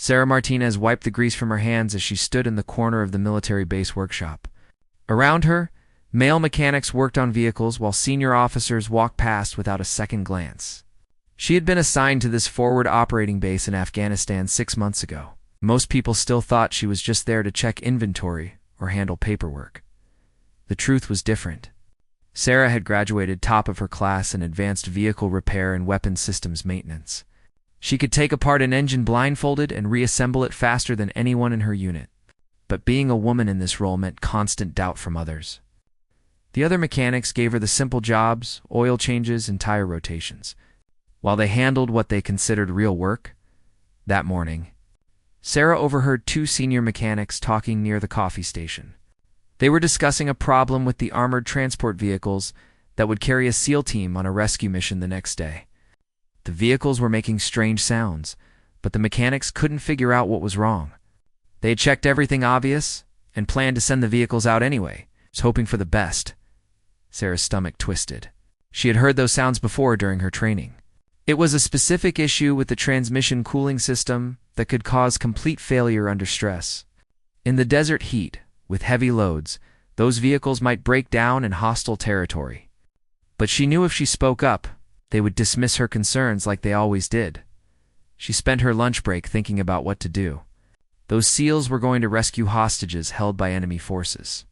Sarah Martinez wiped the grease from her hands as she stood in the corner of the military base workshop. Around her, male mechanics worked on vehicles while senior officers walked past without a second glance. She had been assigned to this forward operating base in Afghanistan 6 months ago. Most people still thought she was just there to check inventory or handle paperwork. The truth was different. Sarah had graduated top of her class in advanced vehicle repair and weapons systems maintenance. She could take apart an engine blindfolded and reassemble it faster than anyone in her unit. But being a woman in this role meant constant doubt from others. The other mechanics gave her the simple jobs, oil changes, and tire rotations, while they handled what they considered real work. That morning, Sarah overheard 2 senior mechanics talking near the coffee station. They were discussing a problem with the armored transport vehicles that would carry a SEAL team on a rescue mission the next day. The vehicles were making strange sounds, but the mechanics couldn't figure out what was wrong. They had checked everything obvious and planned to send the vehicles out anyway, just hoping for the best. Sarah's stomach twisted. She had heard those sounds before during her training. It was a specific issue with the transmission cooling system that could cause complete failure under stress. In the desert heat, with heavy loads, those vehicles might break down in hostile territory. But she knew if she spoke up, they would dismiss her concerns like they always did. She spent her lunch break thinking about what to do. Those SEALs were going to rescue hostages held by enemy forces.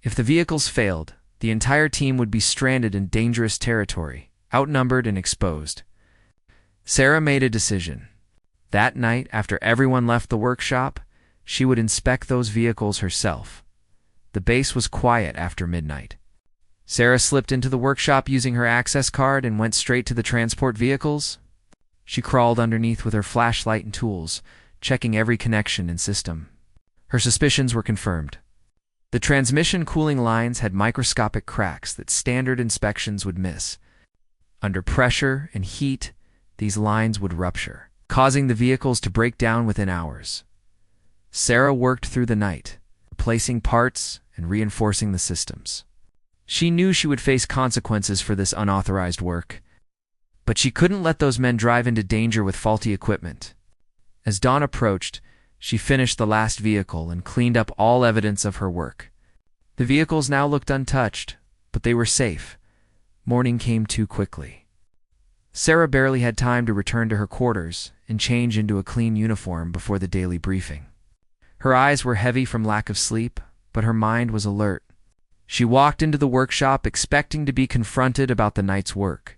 If the vehicles failed, the entire team would be stranded in dangerous territory, outnumbered and exposed. Sarah made a decision. That night, after everyone left the workshop, she would inspect those vehicles herself. The base was quiet after midnight. Sarah slipped into the workshop using her access card and went straight to the transport vehicles. She crawled underneath with her flashlight and tools, checking every connection and system. Her suspicions were confirmed. The transmission cooling lines had microscopic cracks that standard inspections would miss. Under pressure and heat, these lines would rupture, causing the vehicles to break down within hours. Sarah worked through the night, replacing parts and reinforcing the systems. She knew she would face consequences for this unauthorized work, but she couldn't let those men drive into danger with faulty equipment. As dawn approached, she finished the last vehicle and cleaned up all evidence of her work. The vehicles now looked untouched, but they were safe. Morning came too quickly. Sarah barely had time to return to her quarters and change into a clean uniform before the daily briefing. Her eyes were heavy from lack of sleep, but her mind was alert. She walked into the workshop expecting to be confronted about the night's work.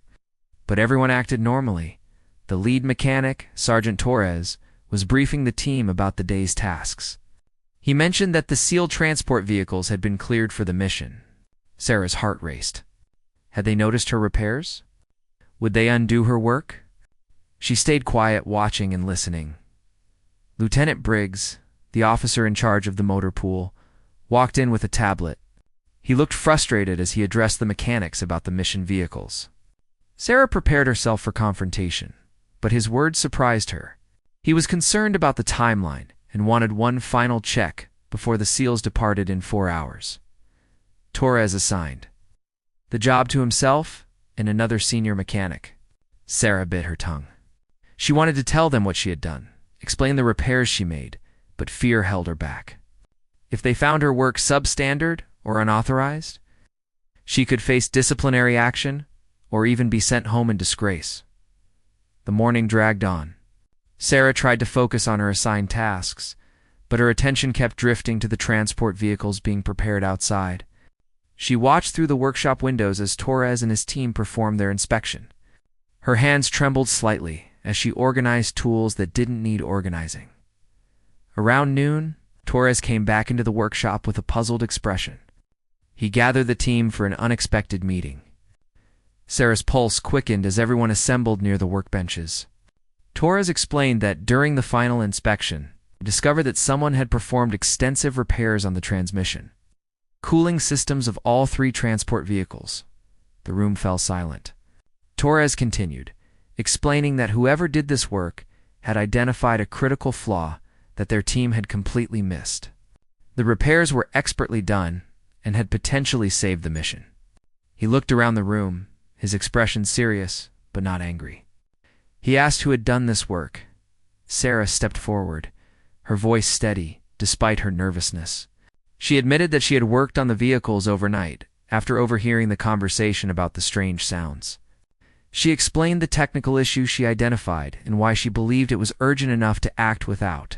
But everyone acted normally. The lead mechanic, Sergeant Torres, was briefing the team about the day's tasks. He mentioned that the SEAL transport vehicles had been cleared for the mission. Sarah's heart raced. Had they noticed her repairs? Would they undo her work? She stayed quiet, watching and listening. Lieutenant Briggs, the officer in charge of the motor pool, walked in with a tablet. He looked frustrated as he addressed the mechanics about the mission vehicles. Sarah prepared herself for confrontation, but his words surprised her. He was concerned about the timeline and wanted one final check before the SEALs departed in 4 hours. Torres assigned the job to himself and another senior mechanic. Sarah bit her tongue. She wanted to tell them what she had done, explain the repairs she made, but fear held her back. If they found her work substandard or unauthorized, she could face disciplinary action or even be sent home in disgrace. The morning dragged on. Sarah tried to focus on her assigned tasks, but her attention kept drifting to the transport vehicles being prepared outside. She watched through the workshop windows as Torres and his team performed their inspection. Her hands trembled slightly as she organized tools that didn't need organizing. Around noon, Torres came back into the workshop with a puzzled expression. He gathered the team for an unexpected meeting. Sarah's pulse quickened as everyone assembled near the workbenches. Torres explained that during the final inspection, he discovered that someone had performed extensive repairs on the transmission, cooling systems of all 3 transport vehicles. The room fell silent. Torres continued, explaining that whoever did this work had identified a critical flaw that their team had completely missed. The repairs were expertly done and had potentially saved the mission. He looked around the room, his expression serious but not angry. He asked who had done this work. Sarah stepped forward, her voice steady, despite her nervousness. She admitted that she had worked on the vehicles overnight, after overhearing the conversation about the strange sounds. She explained the technical issue she identified and why she believed it was urgent enough to act without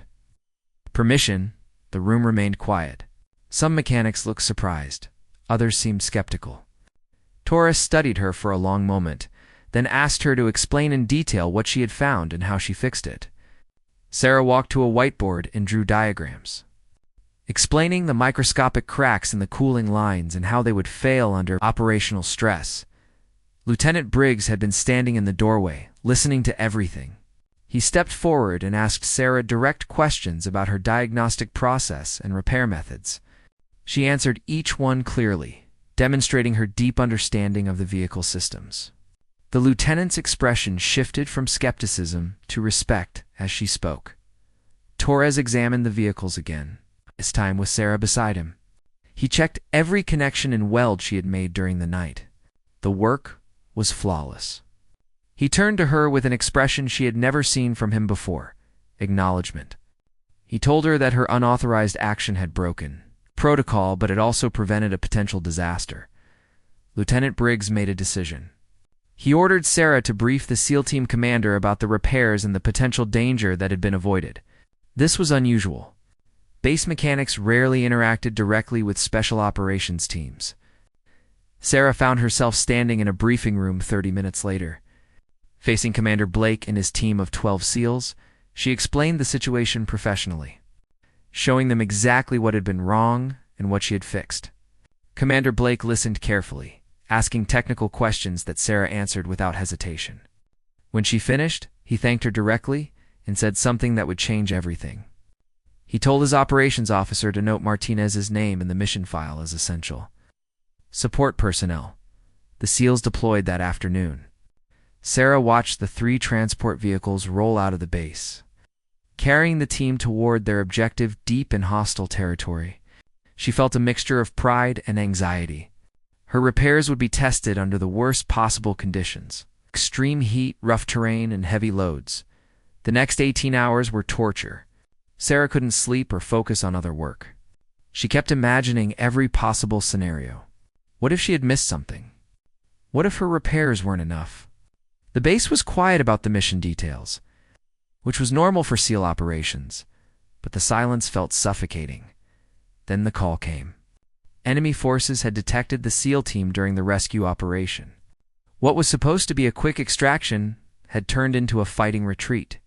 permission. The room remained quiet. Some mechanics looked surprised. Others seemed skeptical. Torres studied her for a long moment, then asked her to explain in detail what she had found and how she fixed it. Sarah walked to a whiteboard and drew diagrams, explaining the microscopic cracks in the cooling lines and how they would fail under operational stress. Lieutenant Briggs had been standing in the doorway, listening to everything. He stepped forward and asked Sarah direct questions about her diagnostic process and repair methods. She answered each one clearly, demonstrating her deep understanding of the vehicle systems. The lieutenant's expression shifted from skepticism to respect as she spoke. Torres examined the vehicles again, this time with Sarah beside him. He checked every connection and weld she had made during the night. The work was flawless. He turned to her with an expression she had never seen from him before, acknowledgement. He told her that her unauthorized action had broken protocol, but it also prevented a potential disaster. Lieutenant Briggs made a decision. He ordered Sarah to brief the SEAL team commander about the repairs and the potential danger that had been avoided. This was unusual. Base mechanics rarely interacted directly with special operations teams. Sarah found herself standing in a briefing room 30 minutes later. Facing Commander Blake and his team of 12 SEALs, she explained the situation professionally, showing them exactly what had been wrong and what she had fixed. Commander Blake listened carefully, asking technical questions that Sarah answered without hesitation. When she finished, he thanked her directly and said something that would change everything. He told his operations officer to note Martinez's name in the mission file as essential. Support personnel. The SEALs deployed that afternoon. Sarah watched the 3 transport vehicles roll out of the base, carrying the team toward their objective deep in hostile territory. She felt a mixture of pride and anxiety. Her repairs would be tested under the worst possible conditions: extreme heat, rough terrain, and heavy loads. The next 18 hours were torture. Sarah couldn't sleep or focus on other work. She kept imagining every possible scenario. What if she had missed something? What if her repairs weren't enough? The base was quiet about the mission details, which was normal for SEAL operations, but the silence felt suffocating. Then the call came. Enemy forces had detected the SEAL team during the rescue operation. What was supposed to be a quick extraction had turned into a fighting retreat.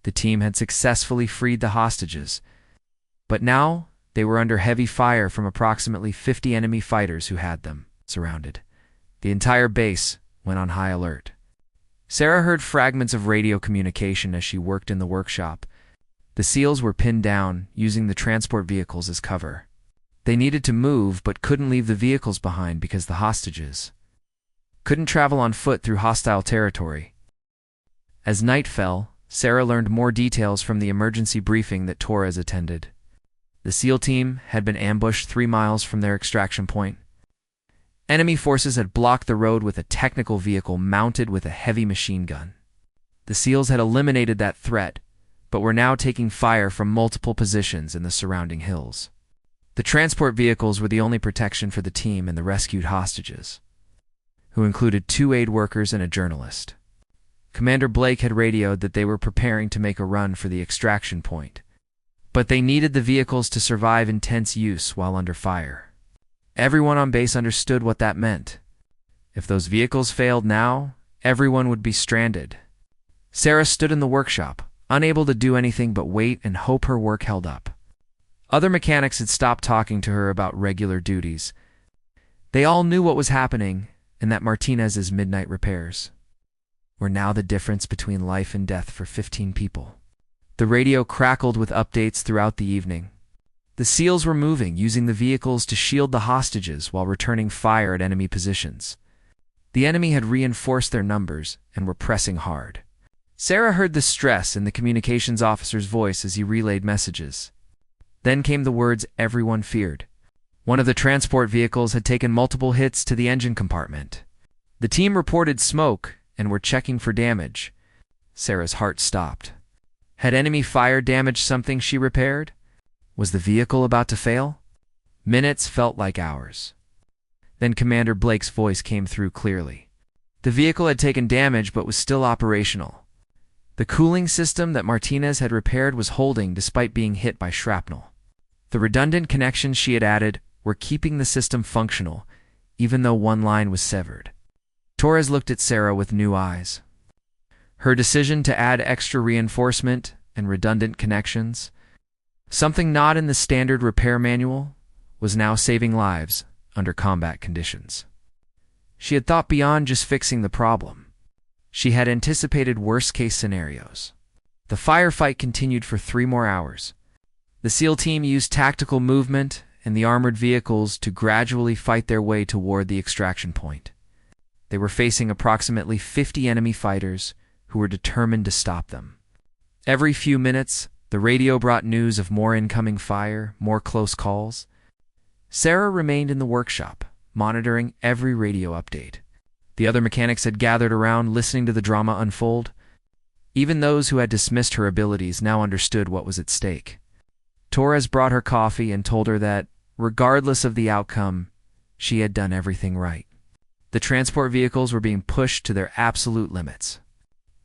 The team had successfully freed the hostages, but now they were under heavy fire from approximately 50 enemy fighters who had them surrounded. The entire base went on high alert. Sarah heard fragments of radio communication as she worked in the workshop. The SEALs were pinned down, using the transport vehicles as cover. They needed to move but couldn't leave the vehicles behind because the hostages couldn't travel on foot through hostile territory. As night fell, Sarah learned more details from the emergency briefing that Torres attended. The SEAL team had been ambushed 3 miles from their extraction point. Enemy forces had blocked the road with a technical vehicle mounted with a heavy machine gun. The SEALs had eliminated that threat, but were now taking fire from multiple positions in the surrounding hills. The transport vehicles were the only protection for the team and the rescued hostages, who included 2 aid workers and a journalist. Commander Blake had radioed that they were preparing to make a run for the extraction point, but they needed the vehicles to survive intense use while under fire. Everyone on base understood what that meant. If those vehicles failed now, everyone would be stranded. Sarah stood in the workshop, unable to do anything but wait and hope her work held up. Other mechanics had stopped talking to her about regular duties. They all knew what was happening and that Martinez's midnight repairs were now the difference between life and death for 15 people. The radio crackled with updates throughout the evening. The SEALs were moving, using the vehicles to shield the hostages while returning fire at enemy positions. The enemy had reinforced their numbers and were pressing hard. Sarah heard the stress in the communications officer's voice as he relayed messages. Then came the words everyone feared. One of the transport vehicles had taken multiple hits to the engine compartment. The team reported smoke and were checking for damage. Sarah's heart stopped. Had enemy fire damaged something she repaired? Was the vehicle about to fail? Minutes felt like hours. Then Commander Blake's voice came through clearly. The vehicle had taken damage but was still operational. The cooling system that Martinez had repaired was holding despite being hit by shrapnel. The redundant connections she had added were keeping the system functional, even though one line was severed. Torres looked at Sarah with new eyes. Her decision to add extra reinforcement and redundant connections, something not in the standard repair manual, was now saving lives under combat conditions. She had thought beyond just fixing the problem. She had anticipated worst-case scenarios. The firefight continued for 3 more hours. The SEAL team used tactical movement and the armored vehicles to gradually fight their way toward the extraction point. They were facing approximately 50 enemy fighters who were determined to stop them. Every few minutes, the radio brought news of more incoming fire, more close calls. Sarah remained in the workshop, monitoring every radio update. The other mechanics had gathered around, listening to the drama unfold. Even those who had dismissed her abilities now understood what was at stake. Torres brought her coffee and told her that, regardless of the outcome, she had done everything right. The transport vehicles were being pushed to their absolute limits.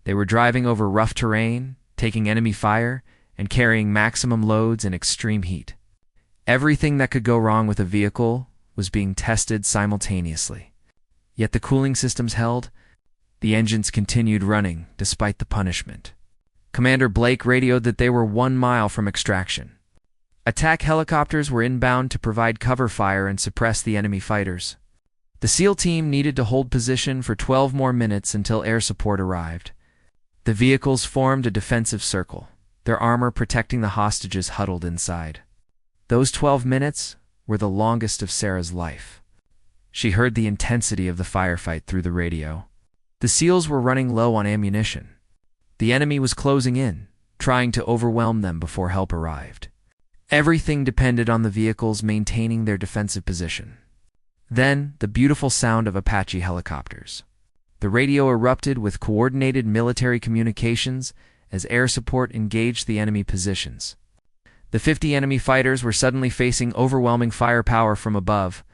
They were driving over rough terrain, taking enemy fire, and carrying maximum loads in extreme heat. Everything that could go wrong with a vehicle was being tested simultaneously. Yet the cooling systems held. The engines continued running despite the punishment. Commander Blake radioed that they were 1 mile from extraction. Attack helicopters were inbound to provide cover fire and suppress the enemy fighters. The SEAL team needed to hold position for 12 more minutes until air support arrived. The vehicles formed a defensive circle, their armor protecting the hostages huddled inside. Those 12 minutes were the longest of Sarah's life. She heard the intensity of the firefight through the radio. The SEALs were running low on ammunition. The enemy was closing in, trying to overwhelm them before help arrived. Everything depended on the vehicles maintaining their defensive position. Then, the beautiful sound of Apache helicopters. The radio erupted with coordinated military communications as air support engaged the enemy positions. The 50 enemy fighters were suddenly facing overwhelming firepower from above.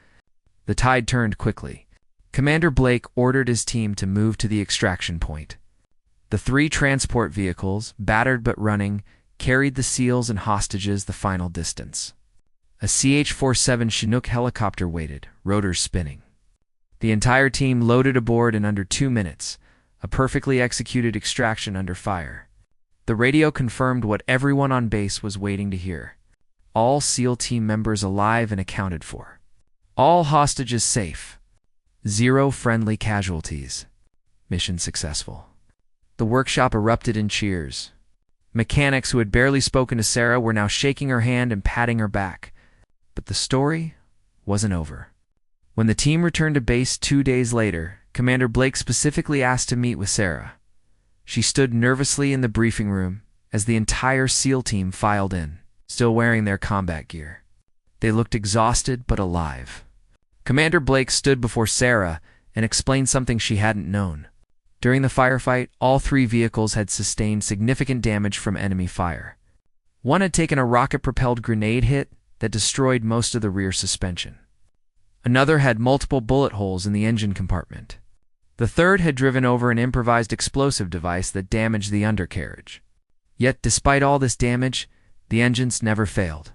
The tide turned quickly. Commander Blake ordered his team to move to the extraction point. The 3 transport vehicles, battered but running, carried the SEALs and hostages the final distance. A CH-47 Chinook helicopter waited, rotors spinning. The entire team loaded aboard in under 2 minutes, a perfectly executed extraction under fire. The radio confirmed what everyone on base was waiting to hear. All SEAL team members alive and accounted for. All hostages safe. 0 friendly casualties. Mission successful. The workshop erupted in cheers. Mechanics who had barely spoken to Sarah were now shaking her hand and patting her back. But the story wasn't over. When the team returned to base 2 days later, Commander Blake specifically asked to meet with Sarah. She stood nervously in the briefing room as the entire SEAL team filed in, still wearing their combat gear. They looked exhausted but alive. Commander Blake stood before Sarah and explained something she hadn't known. During the firefight, all 3 vehicles had sustained significant damage from enemy fire. One had taken a rocket-propelled grenade hit that destroyed most of the rear suspension. Another had multiple bullet holes in the engine compartment. The third had driven over an improvised explosive device that damaged the undercarriage. Yet, despite all this damage, the engines never failed.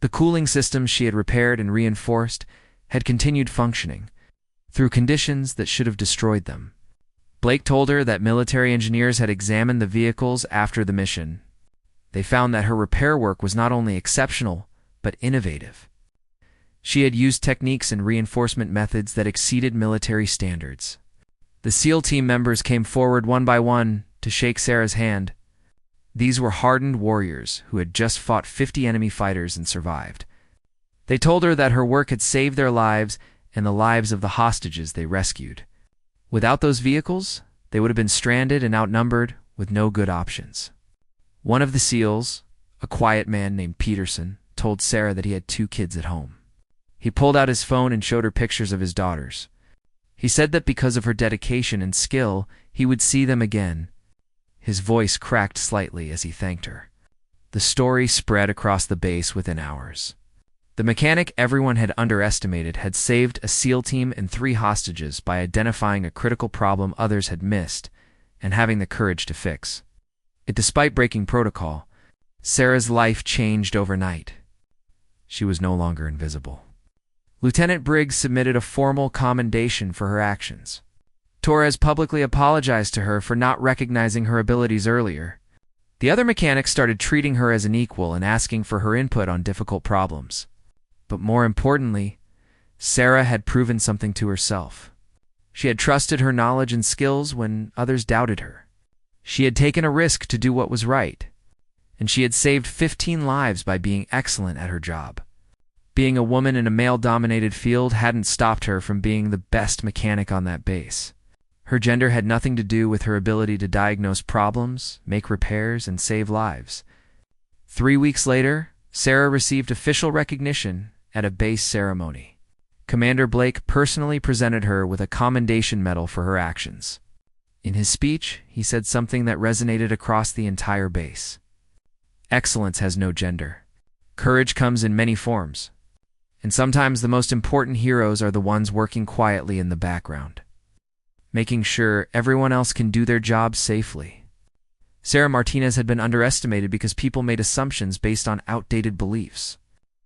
The cooling systems she had repaired and reinforced had continued functioning, through conditions that should have destroyed them. Blake told her that military engineers had examined the vehicles after the mission. They found that her repair work was not only exceptional, but innovative. She had used techniques and reinforcement methods that exceeded military standards. The SEAL team members came forward one by one to shake Sarah's hand. These were hardened warriors who had just fought 50 enemy fighters and survived. They told her that her work had saved their lives and the lives of the hostages they rescued. Without those vehicles, they would have been stranded and outnumbered with no good options. One of the SEALs, a quiet man named Peterson, told Sarah that he had 2 kids at home. He pulled out his phone and showed her pictures of his daughters. He said that because of her dedication and skill, he would see them again. His voice cracked slightly as he thanked her. The story spread across the base within hours. The mechanic everyone had underestimated had saved a SEAL team and 3 hostages by identifying a critical problem others had missed and having the courage to fix it. Despite breaking protocol, Sarah's life changed overnight. She was no longer invisible. Lieutenant Briggs submitted a formal commendation for her actions. Torres publicly apologized to her for not recognizing her abilities earlier. The other mechanics started treating her as an equal and asking for her input on difficult problems. But more importantly, Sarah had proven something to herself. She had trusted her knowledge and skills when others doubted her. She had taken a risk to do what was right, and she had saved 15 lives by being excellent at her job. Being a woman in a male-dominated field hadn't stopped her from being the best mechanic on that base. Her gender had nothing to do with her ability to diagnose problems, make repairs, and save lives. 3 weeks later, Sarah received official recognition at a base ceremony. Commander Blake personally presented her with a commendation medal for her actions. In his speech, he said something that resonated across the entire base. Excellence has no gender. Courage comes in many forms. And sometimes the most important heroes are the ones working quietly in the background, making sure everyone else can do their job safely. Sarah Martinez had been underestimated because people made assumptions based on outdated beliefs.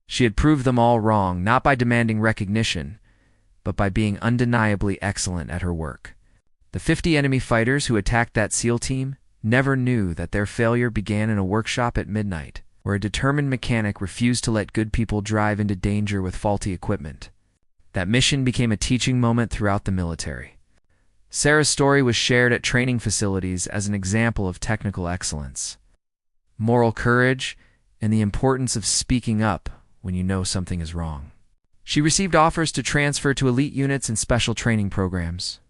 She had proved them all wrong, not by demanding recognition, but by being undeniably excellent at her work. The 50 enemy fighters who attacked that SEAL team never knew that their failure began in a workshop at midnight, where a determined mechanic refused to let good people drive into danger with faulty equipment. That mission became a teaching moment throughout the military. Sarah's story was shared at training facilities as an example of technical excellence, moral courage, and the importance of speaking up when you know something is wrong. She received offers to transfer to elite units and special training programs.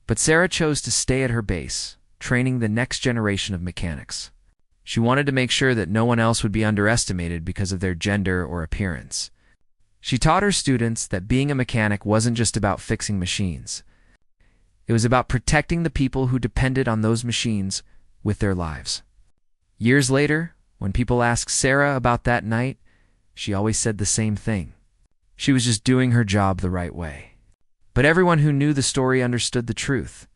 But Sarah chose to stay at her base, training the next generation of mechanics. She wanted to make sure that no one else would be underestimated because of their gender or appearance. She taught her students that being a mechanic wasn't just about fixing machines. It was about protecting the people who depended on those machines with their lives. Years later, when people asked Sarah about that night, she always said the same thing. She was just doing her job the right way. But everyone who knew the story understood the truth.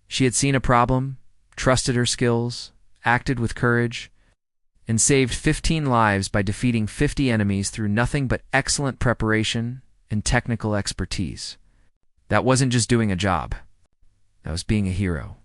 She had seen a problem, trusted her skills, acted with courage, and saved 15 lives by defeating 50 enemies through nothing but excellent preparation and technical expertise. That wasn't just doing a job. That was being a hero.